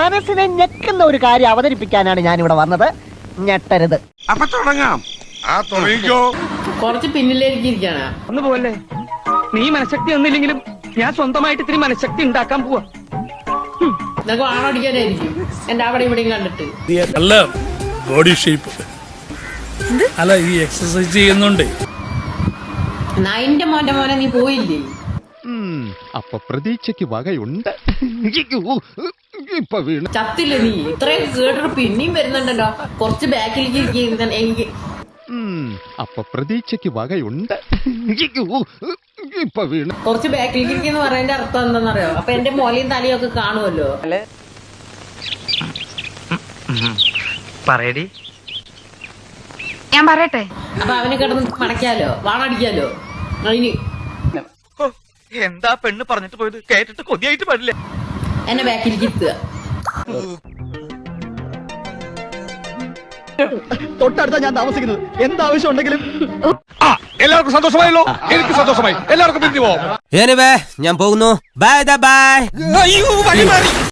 മനസ്സിനെ ഞെക്കുന്ന ഒരു കാര്യം അവതരിപ്പിക്കാനാണ് ഞാൻ ഇവിടെ വന്നത്. ഞെട്ടരുത്. അപ്പൊ തുടങ്ങാം. തുടങ്ങിക്കോ. കുറച്ച് പിന്നിലേക്ക് ഇരിക്കാനാ. ഒന്ന് പോലെ നീ മനഃശക്തി ഒന്നില്ലെങ്കിലും ഞാൻ സ്വന്തമായിട്ട് ഇത്തിരി മനഃശക്തി ഉണ്ടാക്കാൻ പോവാ. നിനക്ക് ആണോടിക്കാനായിരിക്കും എന്റെ അവിടെ ഇവിടെയും കണ്ടിട്ട്. നല്ല ബോഡി ഷേപ്പ് അല്ല, ഈ എക്സസൈസ് ചെയ്യുന്നുണ്ട്. നൈന്റെ മോനെ നീ പോയില്ലേ? അപ്പൊ പ്രതീക്ഷയ്ക്ക് വകയുണ്ട്. ഇപ്പൊ വീണ് ചത്തില്ല നീ. ഇത്രയും കേട്ടിട്ട് പിന്നെയും വരുന്നുണ്ടല്ലോ. കുറച്ച് ബാക്കിലേക്ക് ഇരിക്കുന്ന എനിക്ക്. അപ്പൊ പ്രതീക്ഷയ്ക്ക് വകയുണ്ട്. ഇപ്പൊ വീണ് കുറച്ച് ബാക്കിലേക്ക് ഇരിക്കുന്ന പറയുന്നതിന്റെ അർത്ഥം എന്താണെന്നറിയോ? അപ്പൊ എന്റെ മോലയും തലയും ഒക്കെ കാണുമല്ലോ. പറയടി. ഞാൻ പറയട്ടെ. അപ്പൊ അവന് കിടന്ന് മടക്കാലോ, വാണടിക്കാലോ. അതിന് എന്താ പെണ്ണ് പറഞ്ഞിട്ട് പോയത്? കേട്ടിട്ട് കൊതിയായിട്ട് പാടില്ല. എന്നെ ബാക്കിലേക്ക് ഇരുത്തുക. തൊട്ടടുത്താ ഞാൻ താമസിക്കുന്നത്. എന്താവശ്യം ഉണ്ടെങ്കിലും. എല്ലാവർക്കും സന്തോഷമായല്ലോ. എനിക്ക് സന്തോഷമായി. എല്ലാവർക്കും പിരിഞ്ഞു പോവാം. ഞാൻ പോകുന്നു. Bye bye.